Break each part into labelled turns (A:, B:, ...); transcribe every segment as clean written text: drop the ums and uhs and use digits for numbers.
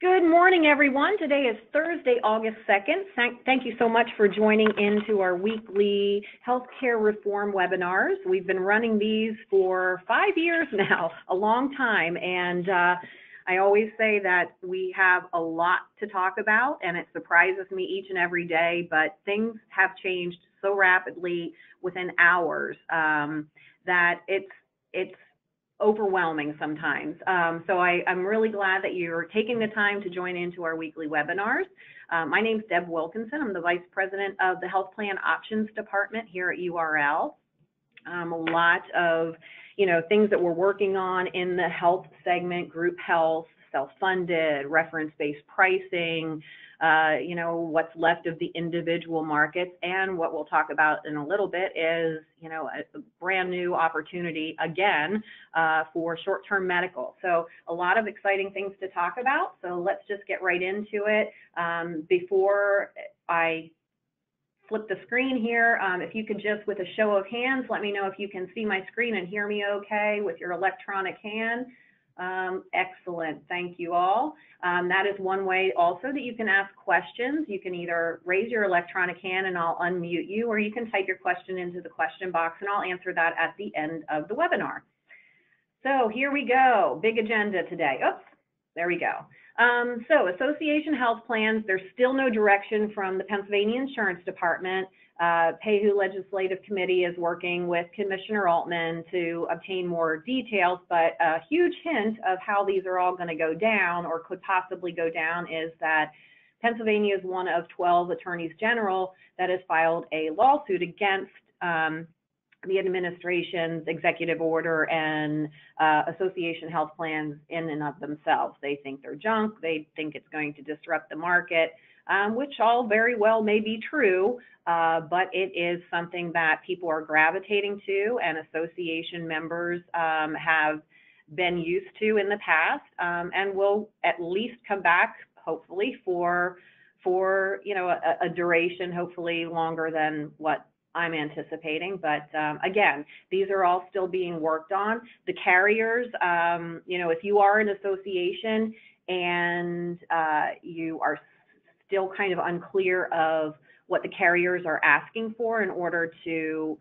A: Good morning, everyone. Today is Thursday, August 2nd. Thank you so much for joining into our weekly healthcare reform webinars. We've been running these for 5 years now, a long time, and I always say that we have a lot to talk about, and it surprises me each and every day, but things have changed so rapidly within hours that it's overwhelming sometimes. So I'm really glad that you're taking the time to join into our weekly webinars. My name's Deb Wilkinson. I'm the Vice President of the Health Plan Options Department here at URL. A lot of, things that we're working on in the health segment: group health, self-funded, reference-based pricing, what's left of the individual markets. And what we'll talk about in a little bit is, a brand new opportunity again for short-term medical. So a lot of exciting things to talk about. So let's just get right into it. Before I flip the screen here, if you could just, with a show of hands, let me know if you can see my screen and hear me okay with your electronic hand. Excellent. Thank you all. That is one way also that you can ask questions. You can either raise your electronic hand and I'll unmute you, or you can type your question into the question box and I'll answer that at the end of the webinar. So here we go. Big agenda today. Oops, there we go. So association health plans, there's still no direction from the Pennsylvania Insurance Department. PAHU Legislative Committee is working with Commissioner Altman to obtain more details, but a huge hint of how these are all going to go down, or could possibly go down, is that Pennsylvania is one of 12 attorneys general that has filed a lawsuit against the administration's executive order and association health plans in and of themselves. They think they're junk. They think it's going to disrupt the market, which all very well may be true, but it is something that people are gravitating to, and association members have been used to in the past, and will at least come back, hopefully, for a duration, hopefully longer than what I'm anticipating. But again, these are all still being worked on. The carriers, if you are an association and you are still kind of unclear of what the carriers are asking for in order to,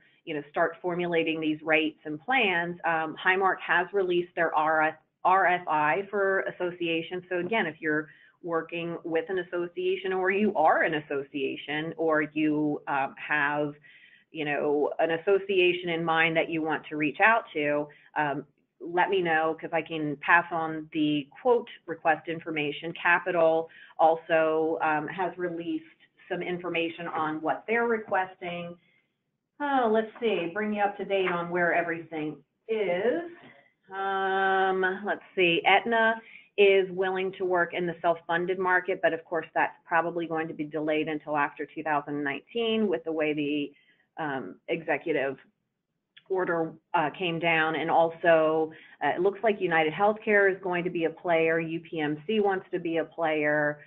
A: start formulating these rates and plans, Highmark has released their RFI for associations. So again, if you're working with an association, or you are an association, or you have an association in mind that you want to reach out to, let me know, because I can pass on the quote request information. Capital also has released some information on what they're requesting. Let's see, bring you up to date on where everything is. Let's see, Aetna is willing to work in the self-funded market, but of course that's probably going to be delayed until after 2019 with the way the executive order came down. And also it looks like United Healthcare is going to be a player. UPMC wants to be a player.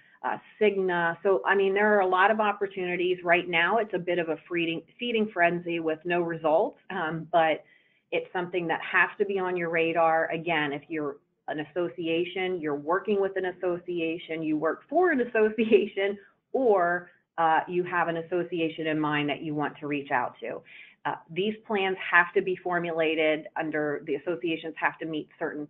A: Cigna. So, I mean, there are a lot of opportunities right now. It's a bit of a feeding frenzy with no results, but it's something that has to be on your radar. Again, if you're an association, you're working with an association, you work for an association, or you have an association in mind that you want to reach out to. These plans have to be formulated under, the associations have to meet certain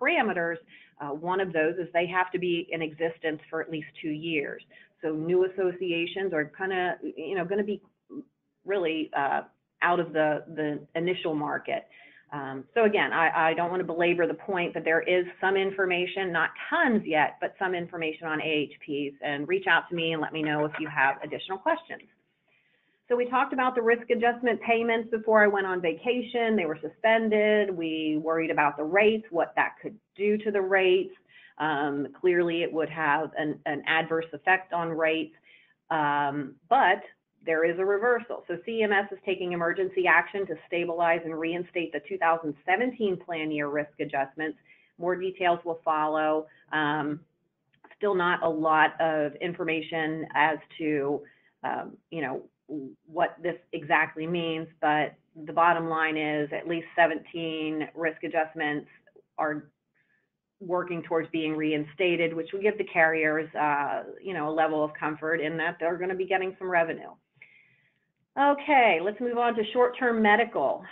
A: parameters. One of those is they have to be in existence for at least 2 years. So new associations are kind of, going to be really out of the initial market. So again, I don't want to belabor the point, but there is some information, not tons yet, but some information on AHPs, and reach out to me and let me know if you have additional questions. So we talked about the risk adjustment payments before I went on vacation. They were suspended. We worried about the rates, what that could do to the rates. Clearly it would have an adverse effect on rates, but there is a reversal. So CMS is taking emergency action to stabilize and reinstate the 2017 plan year risk adjustments. More details will follow. Still not a lot of information as to, what this exactly means, but the bottom line is at least 17 risk adjustments are working towards being reinstated, which will give the carriers, you know, a level of comfort in that they're going to be getting some revenue. Okay, let's move on to short-term medical.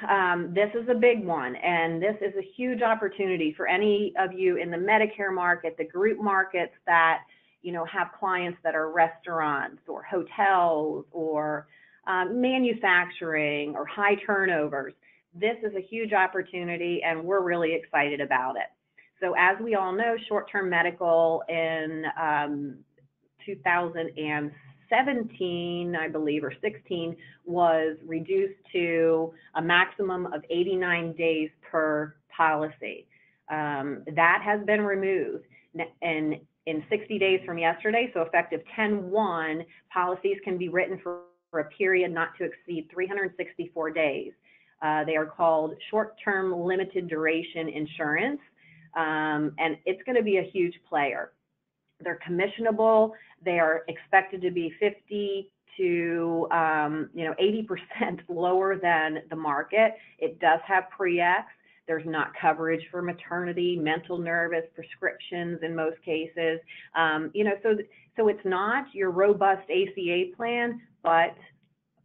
A: This is a big one, and this is a huge opportunity for any of you in the Medicare market, the group markets that, you know, have clients that are restaurants or hotels or manufacturing or high turnovers. This is a huge opportunity, and we're really excited about it. So as we all know, short-term medical in 2017, I believe, or 16, was reduced to a maximum of 89 days per policy. That has been removed. And in 60 days from yesterday, so effective 10/1, policies can be written for a period not to exceed 364 days. They are called short-term limited duration insurance, and it's going to be a huge player. They're commissionable. They are expected to be 50 to 80% lower than the market. It does have pre-X. There's not coverage for maternity, mental, nervous, prescriptions in most cases. So it's not your robust ACA plan, but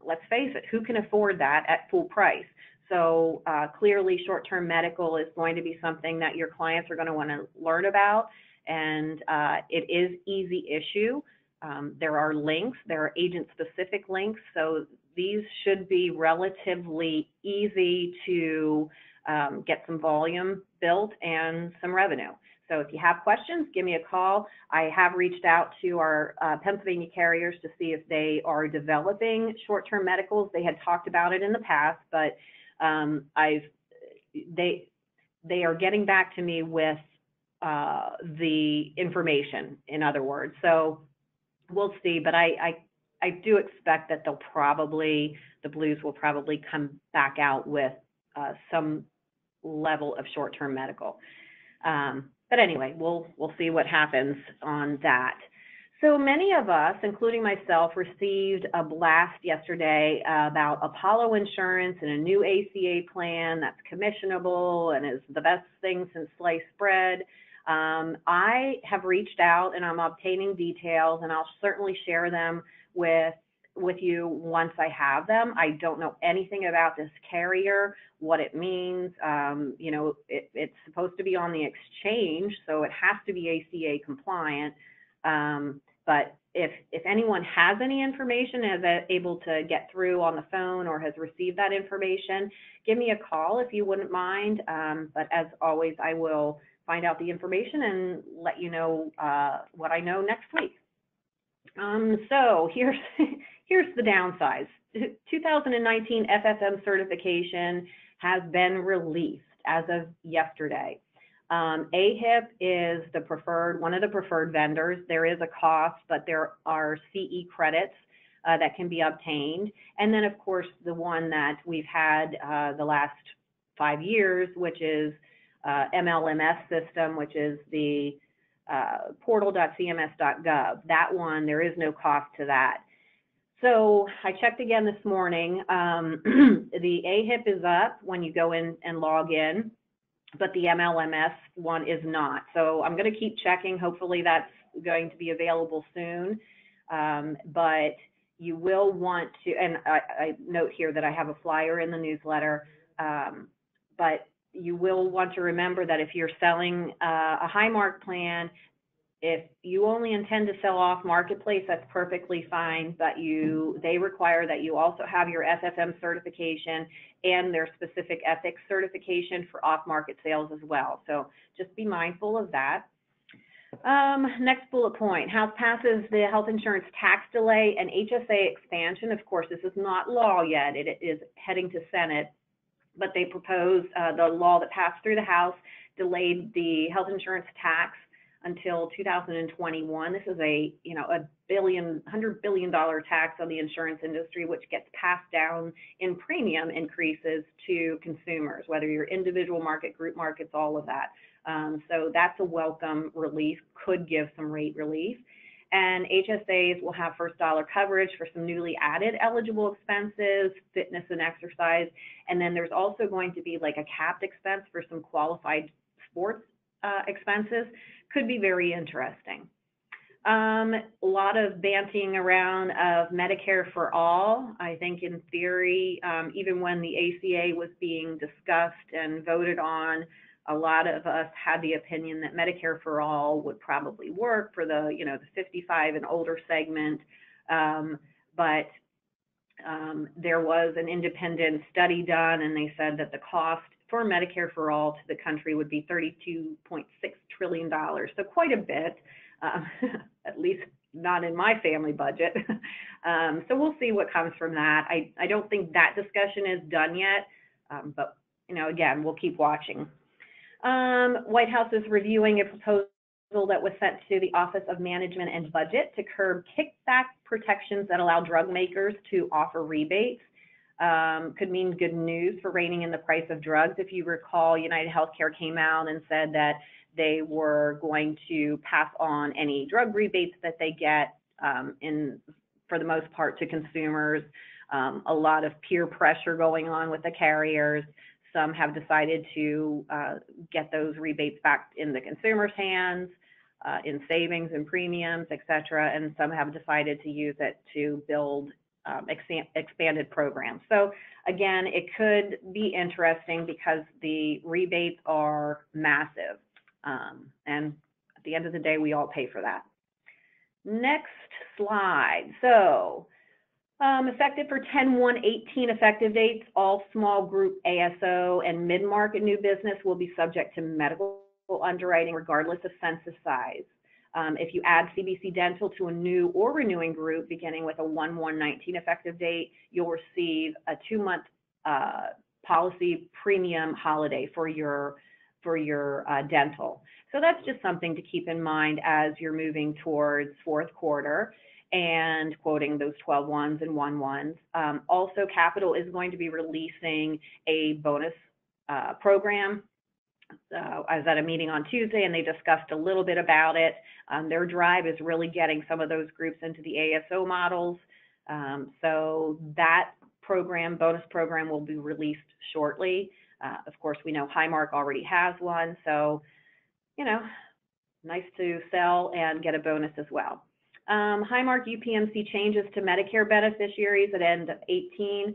A: let's face it, who can afford that at full price? So clearly short-term medical is going to be something that your clients are going to want to learn about, and it is easy issue. There are links, there are agent-specific links, so these should be relatively easy to get some volume built and some revenue. So if you have questions, give me a call. I have reached out to our Pennsylvania carriers to see if they are developing short-term medicals. They had talked about it in the past, but they are getting back to me with the information, in other words. So we'll see, but I do expect that the Blues will probably come back out with some level of short-term medical. But anyway, we'll see what happens on that. So many of us, including myself, received a blast yesterday about Apollo Insurance and a new ACA plan that's commissionable and is the best thing since sliced bread. I have reached out and I'm obtaining details, and I'll certainly share them with you once I have them. I don't know anything about this carrier, what it means. It's supposed to be on the exchange, so it has to be ACA compliant. But if anyone has any information, is able to get through on the phone or has received that information, give me a call if you wouldn't mind. But as always, I will find out the information and let you know what I know next week. So here's the downsides. 2019 FFM certification has been released as of yesterday. AHP is one of the preferred vendors. There is a cost, but there are CE credits that can be obtained. And then, of course, the one that we've had the last 5 years, which is MLMS system, which is the portal.cms.gov. That one, there is no cost to that. So I checked again this morning. The AHP is up when you go in and log in, but the MLMS one is not. So I'm going to keep checking. Hopefully that's going to be available soon. But you will want to, and I note here that I have a flyer in the newsletter, but you will want to remember that if you're selling a high mark plan, if you only intend to sell off marketplace, that's perfectly fine, but they require that you also have your FFM certification and their specific ethics certification for off-market sales as well. So just be mindful of that. Next bullet point, House passes the health insurance tax delay and HSA expansion. Of course, this is not law yet. It is heading to Senate, but they proposed the law that passed through the House delayed the health insurance tax until 2021. This is a $100 billion tax on the insurance industry, which gets passed down in premium increases to consumers, whether you're individual market, group markets, all of that. So that's a welcome relief, could give some rate relief. And HSAs will have first dollar coverage for some newly added eligible expenses, fitness and exercise. And then there's also going to be like a capped expense for some qualified sports expenses could be very interesting. A lot of banting around of Medicare for all. I think in theory, even when the ACA was being discussed and voted on, a lot of us had the opinion that Medicare for all would probably work for the, the 55 and older segment. But there was an independent study done, and they said that the cost for Medicare for all to the country would be $32.6 trillion. So quite a bit. At least not in my family budget. So we'll see what comes from that. I don't think that discussion is done yet, but again, we'll keep watching. White House is reviewing a proposal that was sent to the Office of Management and Budget to curb kickback protections that allow drug makers to offer rebates. Could mean good news for reining in the price of drugs. If you recall, United Healthcare came out and said that they were going to pass on any drug rebates that they get for the most part, to consumers. A lot of peer pressure going on with the carriers. Some have decided to get those rebates back in the consumer's hands, in savings and premiums, et cetera, and some have decided to use it to build expanded programs. So again, it could be interesting because the rebates are massive. And at the end of the day, we all pay for that. Next slide. So effective for 10/1/18 effective dates, all small group ASO and mid-market new business will be subject to medical underwriting regardless of census size. If you add CBC Dental to a new or renewing group beginning with a 1/1/19 effective date, you'll receive a 2-month policy premium holiday for your dental. So that's just something to keep in mind as you're moving towards fourth quarter and quoting those 12/1s and 1/1s. Also, Capital is going to be releasing a bonus program. I was at a meeting on Tuesday and they discussed a little bit about it. Their drive is really getting some of those groups into the ASO models. So that program, bonus program, will be released shortly. Of course, we know Highmark already has one, so, nice to sell and get a bonus as well. Highmark UPMC changes to Medicare beneficiaries at end of 18.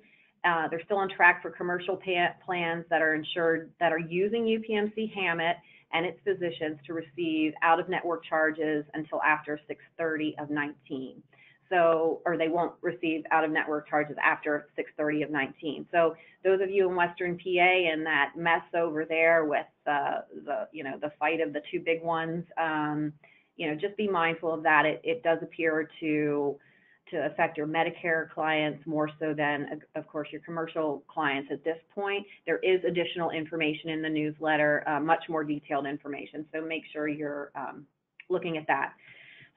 A: They're still on track for commercial plans that are insured, that are using UPMC Hammett and its physicians to receive out-of-network charges until after 6/30 of 19. So, or they won't receive out-of-network charges after 6/30 of 19. So those of you in Western PA and that mess over there with the fight of the two big ones, just be mindful of that. It does appear to affect your Medicare clients more so than, of course, your commercial clients at this point. There is additional information in the newsletter, much more detailed information. So make sure you're looking at that.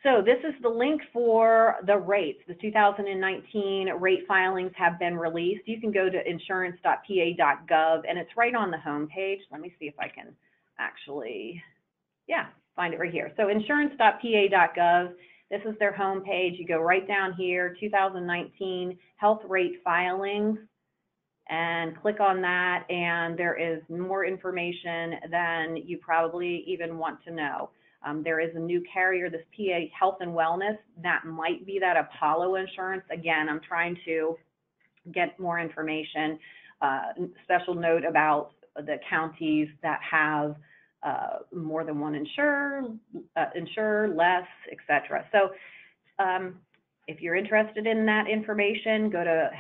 A: So this is the link for the rates. The 2019 rate filings have been released. You can go to insurance.pa.gov, and it's right on the home page. Let me see if I can actually, find it right here. So insurance.pa.gov, this is their home page. You go right down here, 2019 health rate filings, and click on that, and there is more information than you probably even want to know. There is a new carrier, this PA Health and Wellness. That might be that Apollo Insurance. Again, I'm trying to get more information. Special note about the counties that have more than one insurer, less, etc. So if you're interested in that information, go to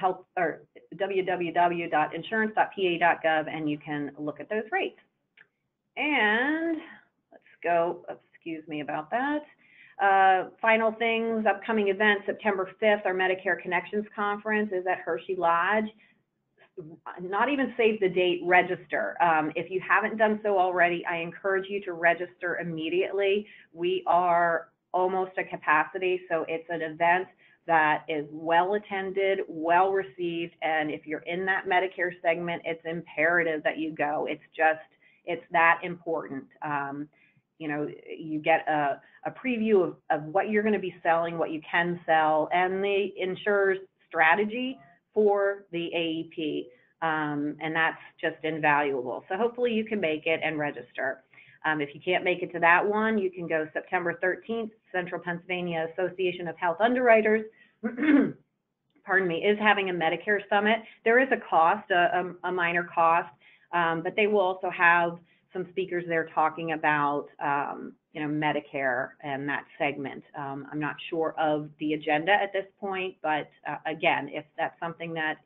A: www.insurance.pa.gov and you can look at those rates. And let's go. Excuse me about that. Final things, upcoming events, September 5th, our Medicare Connections Conference is at Hershey Lodge. Not even save the date, register. If you haven't done so already, I encourage you to register immediately. We are almost at capacity, so it's an event that is well attended, well received, and if you're in that Medicare segment, it's imperative that you go. It's that important. You get a preview of what you're going to be selling, what you can sell, and the insurer's strategy for the AEP, and that's just invaluable. So hopefully you can make it and register. If you can't make it to that one, you can go September 13th, Central Pennsylvania Association of Health Underwriters, pardon me, is having a Medicare summit. There is a cost, a minor cost, but they will also have some speakers there talking about, Medicare and that segment. I'm not sure of the agenda at this point, but again, if that's something that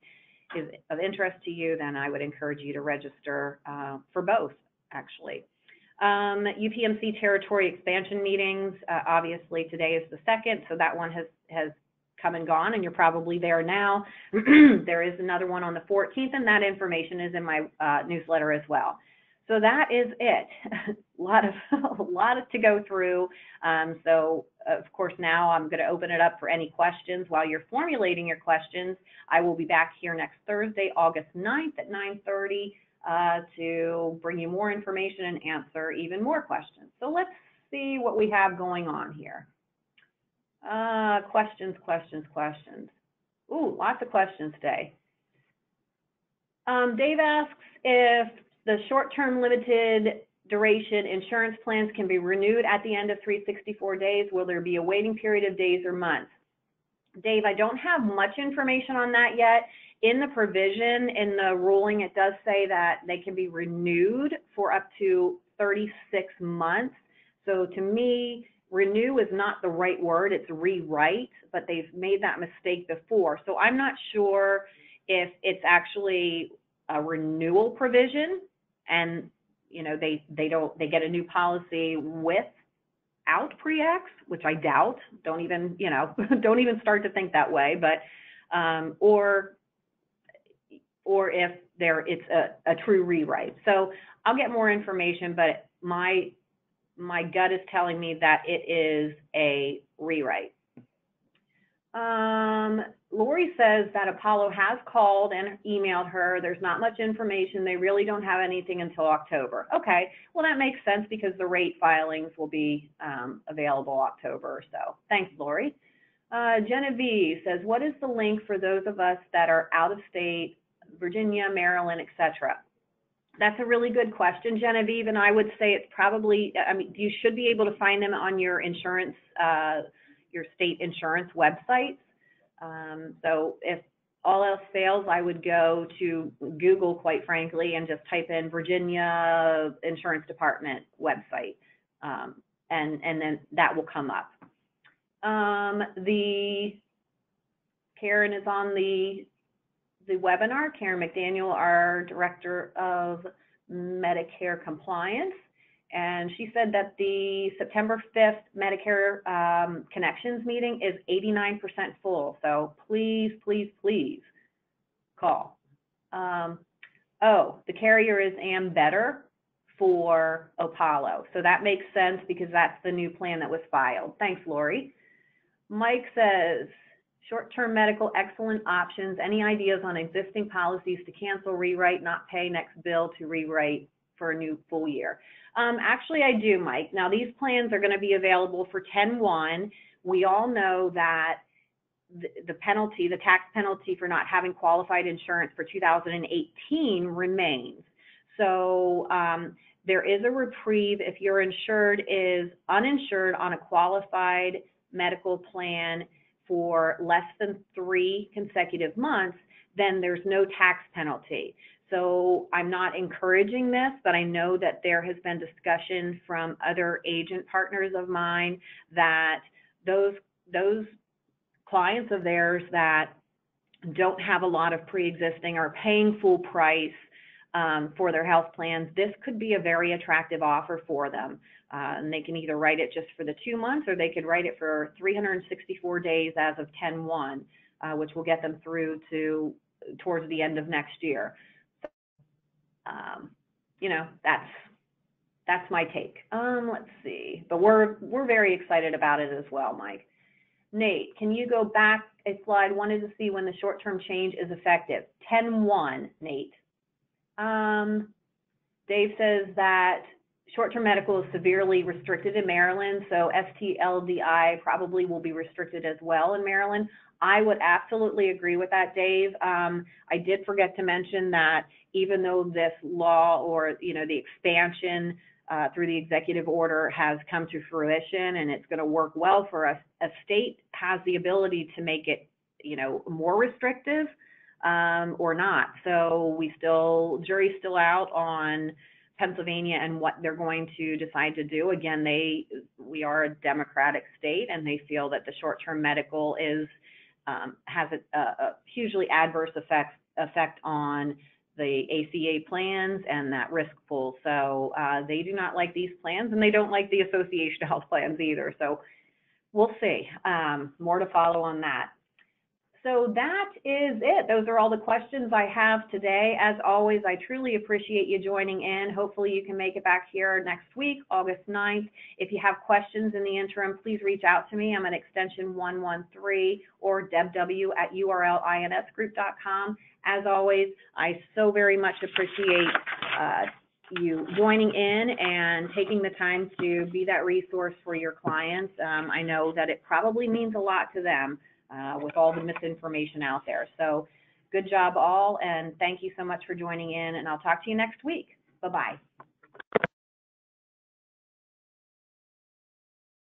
A: is of interest to you, then I would encourage you to register for both, actually. UPMC territory expansion meetings, obviously today is the 2nd, so that one has come and gone, and you're probably there now. There is another one on the 14th, and that information is in my newsletter as well. So that is it. a lot to go through. So of course now I'm going to open it up for any questions. While you're formulating your questions, I will be back here next Thursday, August 9th at 9:30 to bring you more information and answer even more questions. So let's see what we have going on here. Questions. Ooh, lots of questions today. Dave asks if the short-term limited duration insurance plans can be renewed at the end of 364 days. Will there be a waiting period of days or months? Dave, I don't have much information on that yet. In the provision, in the ruling, it does say that they can be renewed for up to 36 months. So to me, renew is not the right word, it's rewrite, but they've made that mistake before. So I'm not sure if it's actually a renewal provision and they get a new policy without pre-X, which I doubt. Don't even start to think that way, but or if it's a true rewrite. So I'll get more information, but my gut is telling me that it is a rewrite. Lori says that Apollo has called and emailed her. There's not much information. They really don't have anything until October. Okay, well that makes sense because the rate filings will be available October or so. Thanks, Lori. Genevieve says, what is the link for those of us that are out of state, Virginia, Maryland, etc.? That's a really good question, Genevieve, and I would say it's probably, you should be able to find them on your insurance, your state insurance websites. So if all else fails, I would go to Google, quite frankly, and just type in Virginia Insurance Department website, and then that will come up. Karen is on the webinar, Karen McDaniel, our Director of Medicare Compliance, and she said that the September 5th Medicare Connections meeting is 89% full, so please call. The carrier is Better for Apollo, so that makes sense because that's the new plan that was filed. Thanks, Lori. Mike says, short-term medical, excellent options. Any ideas on existing policies to cancel, rewrite, not pay, next bill to rewrite for a new full year? Actually, I do, Mike. Now, these plans are going to be available for 10/1. We all know that the penalty, the tax penalty for not having qualified insurance for 2018 remains. So there is a reprieve if your insured is uninsured on a qualified medical plan for less than 3 consecutive months, then there's no tax penalty. So I'm not encouraging this, but I know that there has been discussion from other agent partners of mine that those clients of theirs that don't have a lot of pre-existing or paying full price for their health plans, this could be a very attractive offer for them. And they can either write it just for the 2 months or they could write it for 364 days as of 10/1, which will get them through to towards the end of next year. So, that's my take. Let's see, but we're very excited about it as well, Mike. Nate, can you go back a slide? Wanted to see when the short-term change is effective. 10/1, Nate. Dave says that short-term medical is severely restricted in Maryland, so STLDI probably will be restricted as well in Maryland. I would absolutely agree with that, Dave. I did forget to mention that even though this law or the expansion through the executive order has come to fruition, and it's going to work well for us. A state has the ability to make it, you know, more restrictive or not. So jury's still out on Pennsylvania and what they're going to decide to do. Again, we are a Democratic state, and they feel that the short-term medical has a hugely adverse effect on the ACA plans and that risk pool. So they do not like these plans, and they don't like the Association of Health Plans either. So we'll see. More to follow on that. So that is it. Those are all the questions I have today. As always, I truly appreciate you joining in. Hopefully you can make it back here next week, August 9th. If you have questions in the interim, please reach out to me. I'm at extension 113 or debw@urlinsgroup.com. As always, I so very much appreciate you joining in and taking the time to be that resource for your clients. I know that it probably means a lot to them with all the misinformation out there. So good job all, and thank you so much for joining in, and I'll talk to you next week. Bye-bye.